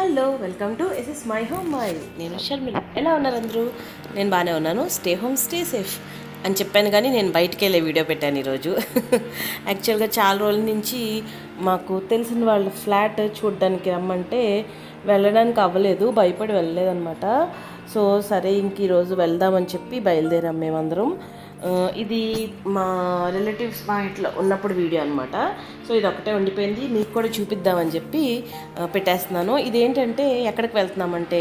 Hello welcome to SS my home my నేను షర్మిల. ఎలా ఉన్నారు అందరూ? నేను బాగానే ఉన్నాను. స్టే హోమ్ స్టే సేఫ్ అని చెప్పాను, కానీ నేను బయటికి వెళ్ళే వీడియో పెట్టాను ఈరోజు. యాక్చువల్గా చాలా రోజుల నుంచి మాకు తెలిసిన వాళ్ళ ఫ్లాట్ చూడడానికి రమ్మంటే వెళ్ళడానికి అవ్వలేదు, భయపడి వెళ్ళలేదన్నమాట. సో సరే ఇంక ఈరోజు వెళ్దామని చెప్పి బయలుదేరాం మేమందరం. ఇది మా రిలేటివ్స్ మా ఇంట్లో ఉన్నప్పుడు వీడియో అనమాట. సో ఇది ఒకటే ఉండిపోయింది, మీకు కూడా చూపిద్దామని చెప్పి పెట్టేస్తున్నాను. ఇదేంటంటే ఎక్కడికి వెళ్తున్నామంటే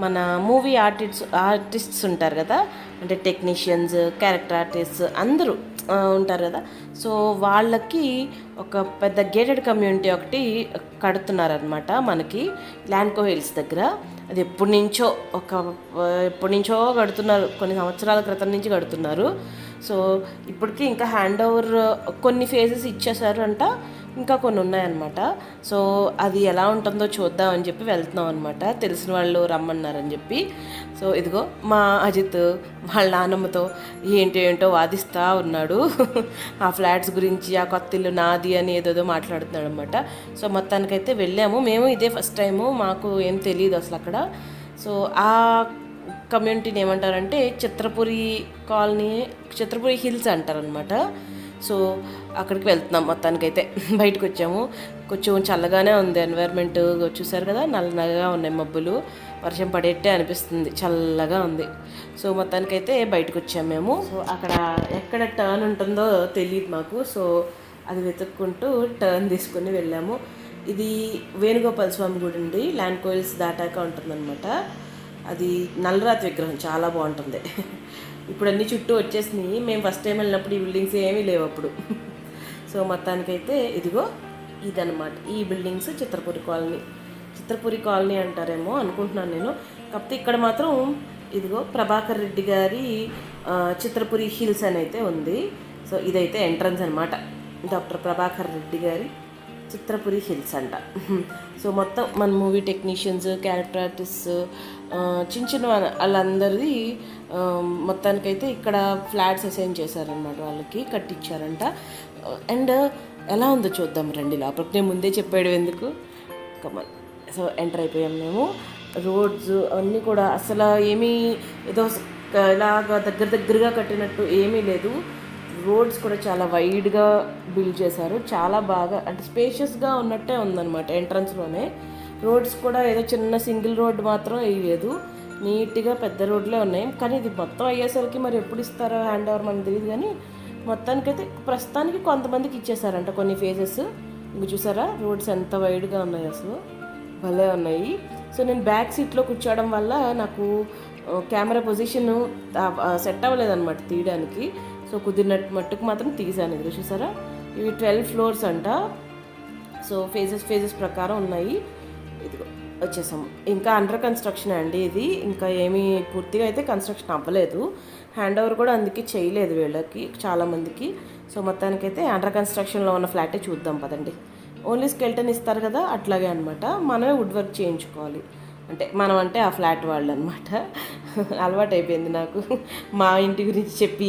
మన మూవీ ఆర్టిస్ట్స్ ఉంటారు కదా, అంటే టెక్నీషియన్స్, క్యారెక్టర్ ఆర్టిస్ట్స్ అందరూ ఉంటారు కదా. సో వాళ్ళకి ఒక పెద్ద గేటెడ్ కమ్యూనిటీ ఒకటి కడుతున్నారనమాట మనకి ల్యాండ్కో హిల్స్ దగ్గర. అది ఎప్పటి నుంచో కడుతున్నారు, కొన్ని సంవత్సరాల క్రితం నుంచి కడుతున్నారు. సో ఇప్పటికీ ఇంకా హ్యాండ్ ఓవర్ కొన్ని ఫేజెస్ ఇచ్చేసారు అంట, ఇంకా కొన్ని ఉన్నాయన్నమాట. సో అది ఎలా ఉంటుందో చూద్దామని చెప్పి వెళ్తున్నాం అనమాట. తెలిసిన వాళ్ళు రమ్మన్నారని చెప్పి. సో ఇదిగో మా అజిత్ వాళ్ళ నాన్నమ్మతో ఏంటో వాదిస్తూ ఉన్నాడు. ఆ ఫ్లాట్స్ గురించి, ఆ కొత్త ఇల్లు నాది అని ఏదేదో మాట్లాడుతున్నాడు అనమాట. సో మొత్తానికైతే వెళ్ళాము మేము. ఇదే ఫస్ట్ టైము, మాకు ఏం తెలియదు అసలు అక్కడ. సో ఆ కమ్యూనిటీని ఏమంటారంటే చిత్రపురి కాలనీ, చిత్రపురి హిల్స్ అంటారనమాట. సో అక్కడికి వెళ్తున్నాం. మొత్తానికైతే బయటకు వచ్చాము. కొంచెం చల్లగానే ఉంది ఎన్వైర్న్మెంట్, చూసారు కదా, నల్లగా ఉన్నాయి మబ్బులు, వర్షం పడేట్టే అనిపిస్తుంది, చల్లగా ఉంది. సో మొత్తానికైతే బయటకు వచ్చాము మేము. సో అక్కడ ఎక్కడ టర్న్ ఉంటుందో తెలియదు మాకు. సో అది వెతుక్కుంటూ టర్న్ తీసుకుని వెళ్ళాము. ఇది వేణుగోపాల స్వామి గుడి అండి, ల్యాండ్కో హిల్స్ దాటాక ఉంటుందన్నమాట. అది నల్లరాతి విగ్రహం, చాలా బాగుంటుంది. ఇప్పుడు అన్నీ చుట్టూ వచ్చేసినాయి. మేము ఫస్ట్ టైం వెళ్ళినప్పుడు ఈ బిల్డింగ్స్ ఏమీ లేవు అప్పుడు. సో మొత్తానికైతే ఇదిగో ఇదనమాట, ఈ బిల్డింగ్స్ చిత్రపురి కాలనీ అంటారేమో అనుకుంటున్నాను నేను. కాకపోతే ఇక్కడ మాత్రం ఇదిగో ప్రభాకర్ రెడ్డి గారి చిత్రపురి హిల్స్ అని అయితే ఉంది. సో ఇదైతే ఎంట్రన్స్ అనమాట, డాక్టర్ ప్రభాకర్ రెడ్డి గారి చిత్రపురి హిల్స్ అంట. సో మొత్తం మన మూవీ టెక్నీషియన్స్, క్యారెక్టర్ ఆర్టిస్ట్, చిన్న వాళ్ళందరిది మొత్తానికైతే ఇక్కడ ఫ్లాట్స్ అసైన్ చేశారనమాట, వాళ్ళకి కట్టించారంట. అండ్ ఎలా ఉందో చూద్దాం రండి లోపలికి. నేను ముందే చెప్పాడు ఎందుకు, కమన్. సో ఎంటర్ అయిపోయాం మేము. రోడ్స్ అన్నీ కూడా అసలు ఏమీ ఏదో ఇలాగా దగ్గరగా కట్టినట్టు ఏమీ లేదు. రోడ్స్ కూడా చాలా వైడ్గా బిల్డ్ చేశారు, చాలా బాగా, అంటే స్పేషియస్గా ఉన్నట్టే ఉందన్నమాట. ఎంట్రన్స్లోనే రోడ్స్ కూడా ఏదో చిన్న సింగిల్ రోడ్ మాత్రం వేయలేదు, నీట్గా పెద్ద రోడ్లే ఉన్నాయి. కానీ ఇది మొత్తం అయ్యేసరికి మరి ఎప్పుడు ఇస్తారో హ్యాండ్ ఓవర్ మనకు తెలియదు. కానీ మొత్తానికైతే ప్రస్తుతానికి కొంతమందికి ఇచ్చేసారంట కొన్ని ఫేజెస్. ఇంక చూసారా రోడ్స్ ఎంత వైడ్గా ఉన్నాయి, అసలు భలే ఉన్నాయి. సో నేను బ్యాక్ సీట్లో కూర్చోవడం వల్ల నాకు కెమెరా పొజిషన్ సెట్ అవ్వలేదన్నమాట తీయడానికి. సో కుదిరినట్టు మట్టుకు మాత్రం తీసాను. ఇది చూసారా, ఇవి 12 floors అంట. సో ఫేజెస్ ప్రకారం ఉన్నాయి. ఇదిగో వచ్చేసాము. ఇంకా అండర్ కన్స్ట్రక్షన్ అండి ఇది, ఇంకా ఏమీ పూర్తిగా అయితే కన్స్ట్రక్షన్ అవ్వలేదు. హ్యాండ్ ఓవర్ కూడా అందుకే చేయలేదు వీళ్ళకి, చాలామందికి. సో మొత్తానికైతే అండర్ కన్స్ట్రక్షన్లో ఉన్న ఫ్లాటే చూద్దాం పదండి. ఓన్లీ స్కెల్టన్ ఇస్తారు కదా, అట్లాగే అనమాట. మనమే వుడ్ వర్క్ చేయించుకోవాలి. అంటే ఆ ఫ్లాట్ వాళ్ళు అనమాట. అలవాటు అయిపోయింది నాకు మా ఇంటి గురించి చెప్పి.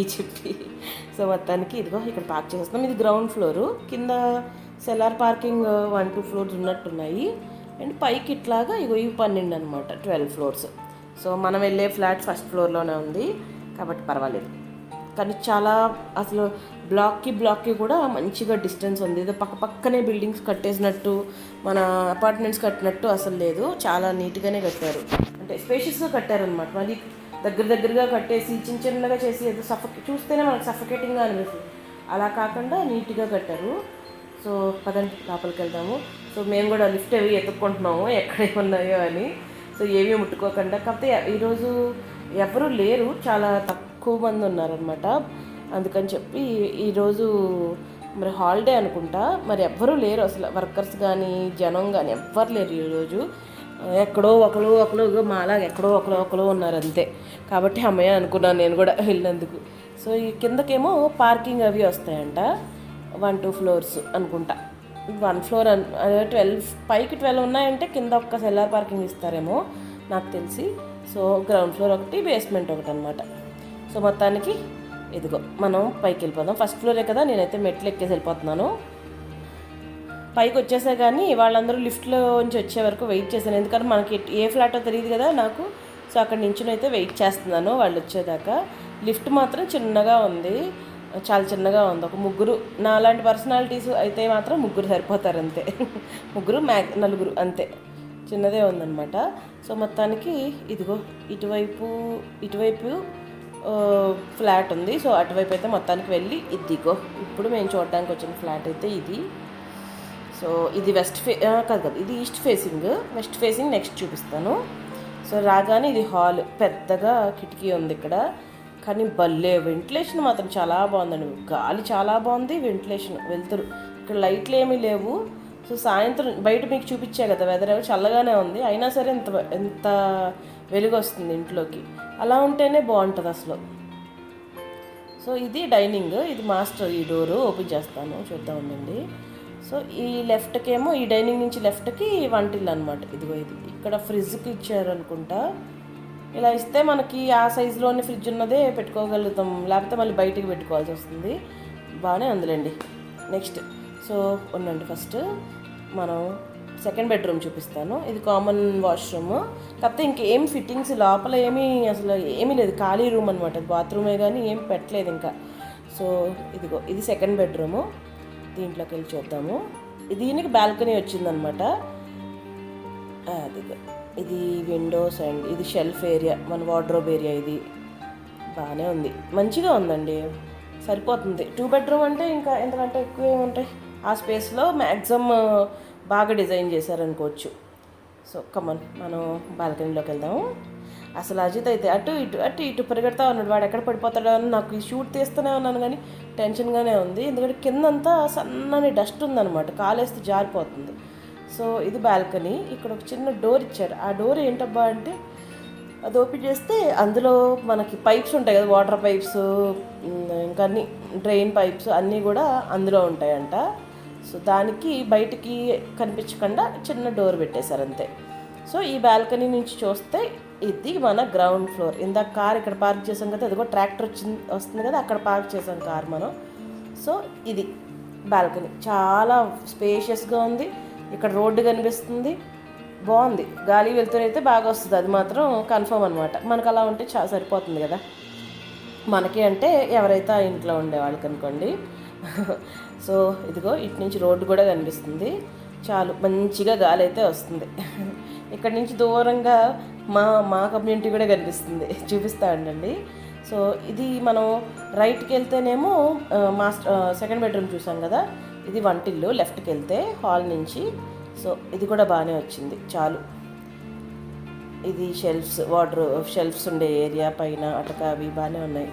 సో మొత్తానికి ఇదిగో ఇక్కడ పార్క్ చేస్తున్నాం. ఇది గ్రౌండ్ ఫ్లోరు, కింద సెల్లార్ పార్కింగ్ 1-2 floors ఉన్నట్టున్నాయి. అండ్ పైకి ఇట్లాగా ఇవి 12 అనమాట, 12 floors. సో మనం వెళ్ళే ఫ్లాట్ ఫస్ట్ ఫ్లోర్లోనే ఉంది కాబట్టి పర్వాలేదు. కానీ చాలా అసలు బ్లాక్కి కూడా మంచిగా డిస్టెన్స్ ఉంది. ఏదో పక్కనే బిల్డింగ్స్ కట్టేసినట్టు, మన అపార్ట్మెంట్స్ కట్టినట్టు అసలు లేదు. చాలా నీట్గానే కట్టారు, అంటే స్పేషియస్గా కట్టారనమాట. మళ్ళీ దగ్గరగా కట్టేసి చిన్నగా చేసి ఏదో చూస్తేనే మనకు సఫకేటింగ్గా అనిపిస్తుంది. అలా కాకుండా నీట్గా కట్టారు. సో పదండి లోపలికి వెళ్దాము. సో మేము కూడా లిఫ్ట్ అవి ఎత్తుక్కుంటున్నాము ఎక్కడ ఉన్నాయో అని. సో ఏమీ ముట్టుకోకుండా. కాకపోతే ఈరోజు ఎవరు లేరు, చాలా తక్కువ మంది ఉన్నారనమాట. అందుకని చెప్పి ఈరోజు మరి హాలిడే అనుకుంటా, మరి ఎవ్వరూ లేరు అసలు, వర్కర్స్ కానీ జనం కానీ ఎవ్వరు లేరు ఈరోజు. ఎక్కడో ఒకరు మాలాగా ఎక్కడో ఒకరు ఉన్నారు అంతే. కాబట్టి అమ్మయ్య అనుకున్నాను నేను కూడా వెళ్ళినందుకు. సో ఈ కిందకేమో పార్కింగ్ అవి వస్తాయంట, 1-2 floors అనుకుంటా. 1 floor 12, పైకి 12 ఉన్నాయంటే కింద ఒక్క సెల్లార్ పార్కింగ్ ఇస్తారేమో నాకు తెలిసి. సో గ్రౌండ్ ఫ్లోర్ ఒకటి, బేస్మెంట్ ఒకటి అనమాట. సో మొత్తానికి ఇదిగో మనం పైకి వెళ్ళిపోదాం. ఫస్ట్ ఫ్లోరే కదా, నేనైతే మెట్లు ఎక్కేసి వెళ్ళిపోతున్నాను. పైకి వచ్చేసా కానీ వాళ్ళందరూ లిఫ్ట్లో నుంచి వచ్చే వరకు వెయిట్ చేశాను, ఎందుకంటే మనకి ఏ ఫ్లాటో తెలియదు కదా నాకు. సో అక్కడ నుంచి అయితే వెయిట్ చేస్తున్నాను వాళ్ళు వచ్చేదాకా. లిఫ్ట్ మాత్రం చిన్నగా ఉంది, చాలా చిన్నగా ఉంది. ఒక ముగ్గురు నాలాంటి పర్సనాలిటీస్ అయితే మాత్రం ముగ్గురు సరిపోతారు అంతే. ముగ్గురు నలుగురు అంతే, చిన్నదే ఉందన్నమాట. సో మొత్తానికి ఇదిగో ఇటువైపు ఫ్లాట్ ఉంది. సో అటువైపు అయితే మొత్తానికి వెళ్ళి ఇదిగో ఇప్పుడు మేము చూడడానికి వచ్చిన ఫ్లాట్ అయితే ఇది. సో ఇది కాదు ఇది east facing. West facing next చూపిస్తాను. సో రాగానే ఇది హాల్, పెద్దగా కిటికీ ఉంది ఇక్కడ, కానీ భలే వెంటిలేషన్ మాత్రం చాలా బాగుందండి. గాలి చాలా బాగుంది, వెంటిలేషన్ వెళ్తురు. ఇక్కడ లైట్లు ఏమీ లేవు. సో సాయంత్రం బయట మీకు చూపించే కదా వెదర్ చల్లగానే ఉంది, అయినా సరే ఎంత వెలుగు వస్తుంది ఇంట్లోకి. అలా ఉంటేనే బాగుంటుంది అసలు. సో ఇది డైనింగ్, ఇది మాస్టర్. ఈ డోరు ఓపెన్ చేస్తాను, చూద్దాం ఉండండి. సో ఈ లెఫ్ట్కి ఏమో, ఈ డైనింగ్ నుంచి లెఫ్ట్కి వంటిల్లు అనమాట. ఇదిగో ఇది ఇక్కడ ఫ్రిడ్జ్కి ఇచ్చారు అనుకుంటా. ఇలా ఇస్తే మనకి ఆ సైజులోని ఫ్రిడ్జ్ ఉన్నదే పెట్టుకోగలుగుతాం, లేకపోతే మళ్ళీ బయటికి పెట్టుకోవాల్సి వస్తుంది. బాగానే ఉందిలేండి. నెక్స్ట్ సో ఉండండి, ఫస్ట్ మనం సెకండ్ బెడ్రూమ్ చూపిస్తాను. ఇది కామన్ వాష్రూమ్, కాకపోతే ఇంకేం ఫిట్టింగ్స్ లోపల అసలు ఏమీ లేదు, ఖాళీ రూమ్ అనమాట. బాత్రూమే కానీ ఏం పెట్టలేదు ఇంకా. సో ఇదిగో ఇది సెకండ్ బెడ్రూము. దీంట్లోకి వెళ్ళి చూద్దాము. దీనికి బాల్కనీ వచ్చిందనమాట. అదిగో ఇది విండోస్ అండ్ ఇది షెల్ఫ్ ఏరియా, మన వార్డ్రోబ్ ఏరియా. ఇది బాగానే ఉంది, మంచిగా ఉందండి, సరిపోతుంది. 2 బెడ్రూమ్ అంటే ఇంకా ఎంతకంటే ఎక్కువ ఏముంటాయి. ఆ స్పేస్లో మ్యాక్సిమం బాగా డిజైన్ చేశారనుకోవచ్చు. సో కమన్ మనం బాల్కనీలోకి వెళ్దాము. అసలు అజిత్ అయితే అటు ఇటు పరిగెడతా ఉన్నాడు. వాడు ఎక్కడ పడిపోతాడో అని నాకు ఈ షూట్ తీస్తూనే ఉన్నాను, కానీ టెన్షన్గానే ఉంది. ఎందుకంటే కిందంతా సన్నని డస్ట్ ఉందన్నమాట, కాలేస్తే జారిపోతుంది. సో ఇది బాల్కనీ. ఇక్కడ ఒక చిన్న డోర్ ఇచ్చారు. ఆ డోర్ ఏంటబ్బా అంటే, అది ఓపెన్ చేస్తే అందులో మనకి పైప్స్ ఉంటాయి కదా, వాటర్ పైప్స్, ఇంకా అన్ని డ్రైన్ పైప్స్ అన్నీ కూడా అందులో ఉంటాయంట. సో దానికి బయటికి కనిపించకుండా చిన్న డోర్ పెట్టేశారు అంతే. సో ఈ బాల్కనీ నుంచి చూస్తే ఇది మన గ్రౌండ్ ఫ్లోర్. ఇందాక కార్ ఇక్కడ పార్క్ చేసాం కదా, అదిగో ట్రాక్టర్ వస్తుంది కదా, అక్కడ పార్క్ చేసాం కార్ మనం. సో ఇది బాల్కనీ చాలా స్పేషియస్గా ఉంది. ఇక్కడ రోడ్డు కనిపిస్తుంది, బాగుంది. గాలి వెళ్తూనైతే బాగా వస్తుంది, అది మాత్రం కన్ఫర్మ్ అనమాట. మనకు అలా ఉంటే సరిపోతుంది కదా మనకి, అంటే ఎవరైతే ఆ ఇంట్లో ఉండేవాళ్ళకి అనుకోండి. సో ఇదిగో ఇటు నుంచి రోడ్డు కూడా కనిపిస్తుంది, చాలు మంచిగా గాలి అయితే వస్తుంది. ఇక్కడ నుంచి దూరంగా మా కమ్యూనిటీ కూడా కనిపిస్తుంది, చూపిస్తా ఉండండి. సో ఇది మనం రైట్కి వెళ్తేనేమో సెకండ్ బెడ్రూమ్ చూసాం కదా, ఇది వంటిల్లు. లెఫ్ట్కి వెళ్తే హాల్ నుంచి. సో ఇది కూడా బాగానే వచ్చింది, చాలు. ఇది షెల్ఫ్స్ ఉండే ఏరియా, పైన అటక అవి బాగానే ఉన్నాయి.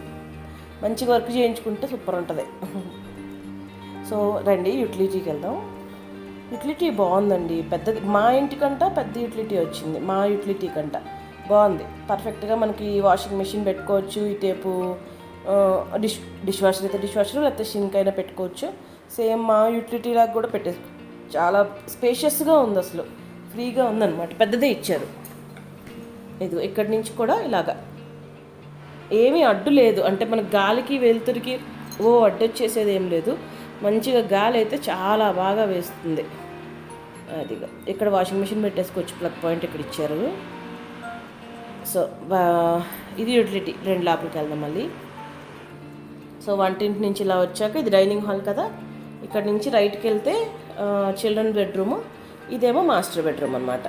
మంచిగా వర్క్ చేయించుకుంటే సూపర్ ఉంటుంది. సో రండి యూటిలిటీకి వెళ్దాం. యూటిలిటీ బాగుందండి, పెద్దది. మా ఇంటికంట పెద్ద యూటిలిటీ వచ్చింది, మా యూటిలిటీ కంట బాగుంది. పర్ఫెక్ట్గా మనకి వాషింగ్ మెషిన్ పెట్టుకోవచ్చు, ఇటేపు డిష్ వాషర్ అయితే డిష్ వాషర్, లేకపోతే షింక్ అయినా పెట్టుకోవచ్చు. సేమ్ మా యూటిలిటీ లాగా కూడా పెట్టేసుకో. చాలా స్పేషియస్గా ఉంది, అసలు ఫ్రీగా ఉందన్నమాట, పెద్దదే ఇచ్చారు. ఇది ఇక్కడి నుంచి కూడా ఇలాగా ఏమీ అడ్డు లేదు, అంటే మనకు గాలికి వెలుతురికి అడ్డు వచ్చేసేది ఏం లేదు. మంచిగా గాలి అయితే చాలా బాగా వేస్తుంది. అదిగా ఇక్కడ వాషింగ్ మెషిన్ పెట్టేసుకోవచ్చు, ప్లగ్ పాయింట్ ఇక్కడ ఇచ్చారు. సో ఇది యూటిలిటీ. రెండు లోపలికి వెళ్దాం మళ్ళీ. సో వంటింటి నుంచి ఇలా వచ్చాక ఇది డైనింగ్ హాల్ కదా, ఇక్కడ నుంచి రైట్కి వెళ్తే చిల్డ్రన్ బెడ్రూము, ఇదేమో మాస్టర్ బెడ్రూమ్ అనమాట.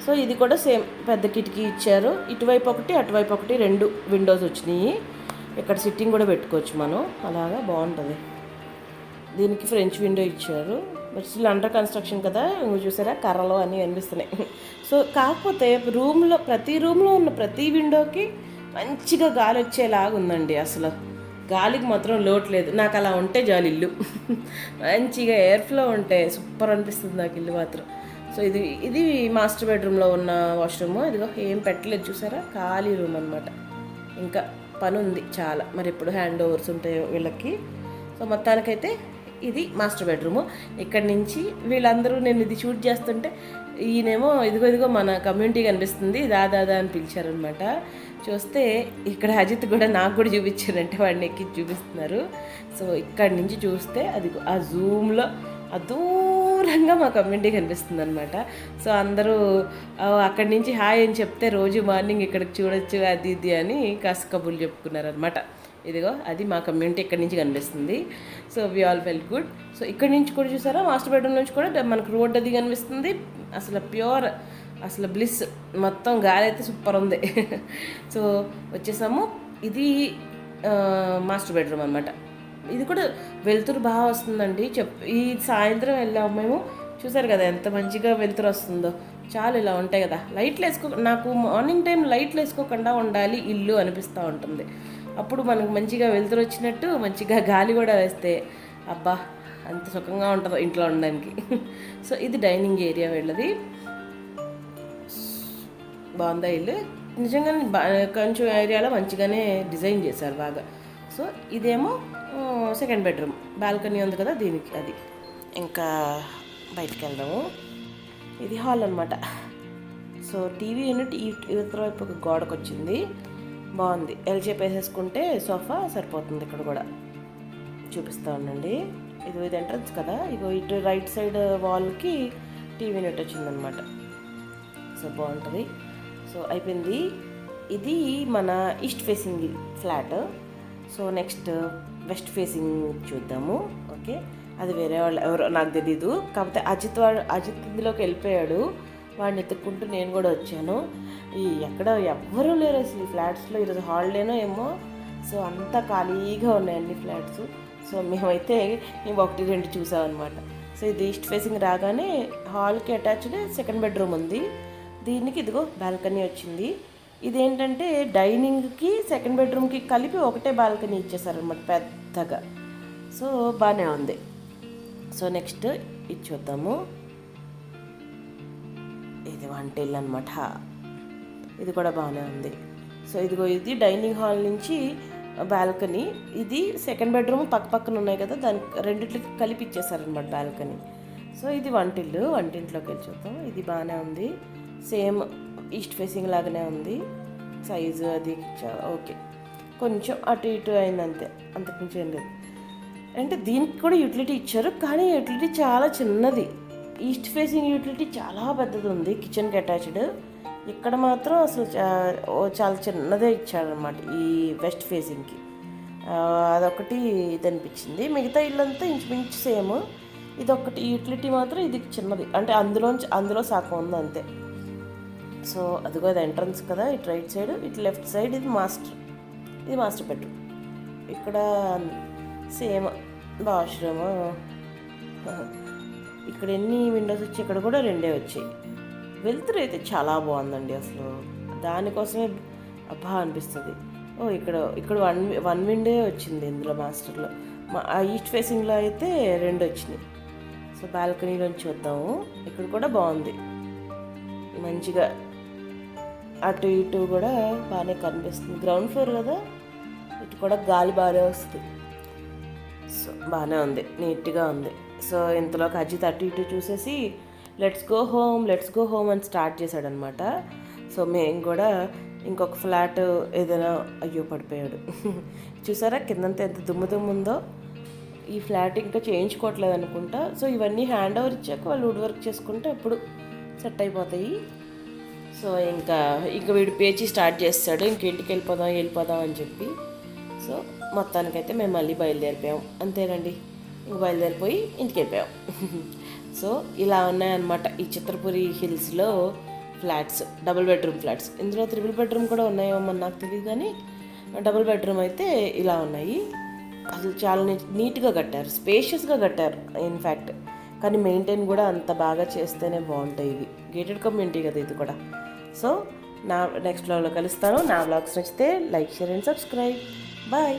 సో ఇది కూడా సేమ్ పెద్ద కిటికీ ఇచ్చారు, ఇటువైపు ఒకటి అటువైపు ఒకటి, 2 విండోస్ వచ్చినాయి. ఇక్కడ సిట్టింగ్ కూడా పెట్టుకోవచ్చు మనం, అలాగా బాగుంటుంది. దీనికి ఫ్రెంచ్ విండో ఇచ్చారు, బట్ స్టిల్ అండర్ కన్స్ట్రక్షన్ కదా, చూసారా కర్రలు అన్నీ కనిపిస్తున్నాయి. సో కాకపోతే ప్రతి రూమ్లో ఉన్న ప్రతి విండోకి మంచిగా గాలి వచ్చేలాగా ఉందండి. అసలు గాలికి మాత్రం లోటు లేదు. నాకు అలా ఉంటే చాలు ఇల్లు, మంచిగా ఎయిర్ ఫ్లో ఉంటే సూపర్ అనిపిస్తుంది నాకు ఇల్లు మాత్రం. సో ఇది మాస్టర్ బెడ్రూమ్లో ఉన్న వాష్రూమ్. ఇదిగో ఏం పెట్టలేదు చూసారా, ఖాళీ రూమ్ అనమాట. ఇంకా పని ఉంది చాలా, మరి ఎప్పుడు హ్యాండ్ ఓవర్స్ ఉంటాయో వీళ్ళకి. సో మొత్తానికైతే ఇది మాస్టర్ బెడ్రూము. ఇక్కడి నుంచి వీళ్ళందరూ నేను ఇది షూట్ చేస్తుంటే ఈయనేమో ఇదిగో మన కమ్యూనిటీ కనిపిస్తుంది, దాదా అని పిలిచారనమాట. చూస్తే ఇక్కడ అజిత్ కూడా నాకు కూడా చూపించారంటే వాడిని ఎక్కి చూపిస్తున్నారు. సో ఇక్కడి నుంచి చూస్తే అది ఆ జూమ్లో ఆ దూరంగా మా కమ్యూనిటీ కనిపిస్తుంది అనమాట. సో అందరూ అక్కడి నుంచి హాయ్ అని చెప్తే రోజు మార్నింగ్ ఇక్కడికి చూడొచ్చు అది ఇది అని కాస్త కబుర్లు చెప్పుకున్నారనమాట. ఇదిగో అది మా కమ్యూనిటీ ఇక్కడి నుంచి కనిపిస్తుంది. So we all feel good. So ఇక్కడి నుంచి కూడా చూసారా, మాస్టర్ బెడ్రూమ్ నుంచి కూడా మనకు రోడ్ అది కనిపిస్తుంది. అసలు ప్యూర్, అసలు బ్లిస్, మొత్తం గాలి అయితే సూపర్ ఉంది. సో వచ్చేసాము. ఇది మాస్టర్ బెడ్రూమ్ అనమాట. ఇది కూడా వెలుతురు బాగా వస్తుందండి. ఈ సాయంత్రం వెళ్ళాము మేము, చూసారు కదా ఎంత మంచిగా వెలుతురు వస్తుందో. చాలా ఇలా ఉంటాయి కదా లైట్లు నాకు మార్నింగ్ టైం లైట్లు వేసుకోకుండా ఉండాలి ఇల్లు అనిపిస్తూ ఉంటుంది. అప్పుడు మనకు మంచిగా వెలుతురు వచ్చినట్టు, మంచిగా గాలి కూడా వేస్తే అబ్బా అంత సుఖంగా ఉంటుందో ఇంట్లో ఉండడానికి. సో ఇది డైనింగ్ ఏరియా వెళ్ళది. బాగుందా ఇల్లు నిజంగానే, కొంచెం ఏరియాలో మంచిగానే డిజైన్ చేశారు బాగా. సో ఇదేమో సెకండ్ బెడ్రూమ్, బాల్కనీ ఉంది కదా దీనికి. అది ఇంకా బయటికి వెళ్దాము. ఇది హాల్ అనమాట. సో టీవీ యూనిట్ ఇవతల వైపు ఒక గోడకు వచ్చింది, బాగుంది. ఎల్జేప్ వేసేసుకుంటే సోఫా సరిపోతుంది. ఇక్కడ కూడా చూపిస్తూ ఉండండి. ఇది ఎంట్రన్స్ కదా, ఇగో ఇటు రైట్ సైడ్ వాల్కి టీవీ యూనిట్ వచ్చిందనమాట. సో బాగుంటుంది. సో అయిపోయింది. ఇది మన east facing flat. So next west facing చూద్దాము. ఓకే, అది వేరే వాళ్ళు ఎవరో నాకు తెలీదు. కాకపోతే అజిత్ ఇందులోకి వెళ్ళిపోయాడు. వాడిని ఎత్తుక్కుంటూ నేను కూడా వచ్చాను. ఎక్కడ ఎవ్వరూ లేరు అసలు ఈ ఫ్లాట్స్లో. ఈరోజు హాలిడేనో ఏమో. సో అంతా ఖాళీగా ఉన్నాయి అన్ని ఫ్లాట్స్. సో మేమైతే 1-2 చూసామన్నమాట. సో ఇది ఈస్ట్ ఫేసింగ్ రాగానే హాల్కి అటాచ్డ్ సెకండ్ బెడ్రూమ్ ఉంది. దీనికి ఇదిగో బాల్కనీ వచ్చింది. ఇదేంటంటే డైనింగ్కి సెకండ్ బెడ్రూమ్కి కలిపి ఒకటే బాల్కనీ ఇచ్చేసారనమాట పెద్దగా. సో బాగానే ఉంది. సో నెక్స్ట్ ఇది చూద్దాము. ఇది వంటిల్లు అనమాట. ఇది కూడా బాగానే ఉంది. సో ఇదిగో ఇది డైనింగ్ హాల్ నుంచి బాల్కనీ. ఇది సెకండ్ బెడ్రూమ్ పక్కన ఉన్నాయి కదా, దానికి రెండిట్లకి కలిపి ఇచ్చేసారనమాట బాల్కనీ. సో ఇది వంటిల్లు. వంటింట్లోకి వెళ్ళి చూద్దాం. ఇది బాగానే ఉంది, సేమ్ ఈస్ట్ ఫేసింగ్ లాగానే ఉంది. సైజు అది ఓకే, కొంచెం అటు ఇటు అయింది అంతే, అంతకుమించి ఏం లేదు. అంటే దీనికి కూడా యూటిలిటీ ఇచ్చారు, కానీ యూటిలిటీ చాలా చిన్నది. ఈస్ట్ ఫేసింగ్ యూటిలిటీ చాలా పెద్దది ఉంది, కిచెన్కి అటాచ్డ్. ఇక్కడ మాత్రం అసలు చాలా చిన్నదే ఇచ్చాడనమాట ఈ వెస్ట్ ఫేసింగ్కి. అదొకటి ఇది అనిపించింది. మిగతా ఇల్లంతా ఇంచుమించు సేమ్. ఇదొకటి యూటిలిటీ మాత్రం ఇది చిన్నది, అంటే అందులో సగం ఉంది అంతే. సో అదిగో అది ఎంట్రన్స్ కదా, ఇటు రైట్ సైడ్, ఇటు లెఫ్ట్ సైడ్ ఇది మాస్టర్ బెడ్రూమ్. ఇక్కడ సేమ్ వాష్రూమ్. ఇక్కడ ఎన్ని విండోస్ వచ్చాయి, ఇక్కడ కూడా 2 వచ్చాయి. వెలుతురు అయితే చాలా బాగుందండి అసలు, దానికోసమే అబ్బా అనిపిస్తుంది. ఇక్కడ వన్ విండో వచ్చింది ఇందులో మాస్టర్లో. ఆ ఈస్ట్ ఫేసింగ్లో అయితే 2 వచ్చినాయి. సో బాల్కనీలోంచి చూద్దాము. ఇక్కడ కూడా బాగుంది, మంచిగా అటు ఇటు కూడా బాగానే కనిపిస్తుంది. గ్రౌండ్ ఫ్లోర్ కదా, ఇటు కూడా గాలి బాగానే వస్తుంది. సో బాగానే ఉంది, నీట్గా ఉంది. సో ఇంతలోకి అజిత్ అటు ఇటు చూసేసి లెట్స్ గో హోమ్ అని స్టార్ట్ చేశాడనమాట. సో మేము కూడా ఇంకొక ఫ్లాట్ ఏదైనా అయ్యో పడిపోయాడు. చూసారా కిందంతా ఎంత దుమ్ము ఉందో. ఈ ఫ్లాట్ ఇంకా చేయించుకోవట్లేదు అనుకుంటా. సో ఇవన్నీ హ్యాండ్ ఓవర్ ఇచ్చాక వాళ్ళు వుడ్ వర్క్ చేసుకుంటే అప్పుడు సెట్ అయిపోతాయి. సో ఇంకా వీడు పేచి స్టార్ట్ చేస్తాడు, ఇంటికి వెళ్ళిపోదాం అని చెప్పి. సో మొత్తానికైతే మేము మళ్ళీ బయలుదేరిపోయాం అంతేనండి. ఇంక బయలుదేరిపోయి ఇంటికి వెళ్ళిపోయాం. సో ఇలా ఉన్నాయన్నమాట ఈ చిత్రపురి హిల్స్లో ఫ్లాట్స్, డబుల్ బెడ్రూమ్ ఫ్లాట్స్. ఇందులో 3 బెడ్రూమ్ కూడా ఉన్నాయో నాకు తెలియదు, కానీ డబుల్ బెడ్రూమ్ అయితే ఇలా ఉన్నాయి. అసలు చాలా నీట్గా కట్టారు, స్పేషియస్గా కట్టారు ఇన్ఫ్యాక్ట్. కానీ మెయింటైన్ కూడా అంత బాగా చేస్తేనే బాగుంటాయి ఇవి. గేటెడ్ కమ్యూనిటీ కదా ఇది కూడా. సో నా నెక్స్ట్ వ్లాగ్లో కలుస్తాను. నా వ్లాగ్స్ నచ్చితే like, share and subscribe. Bye.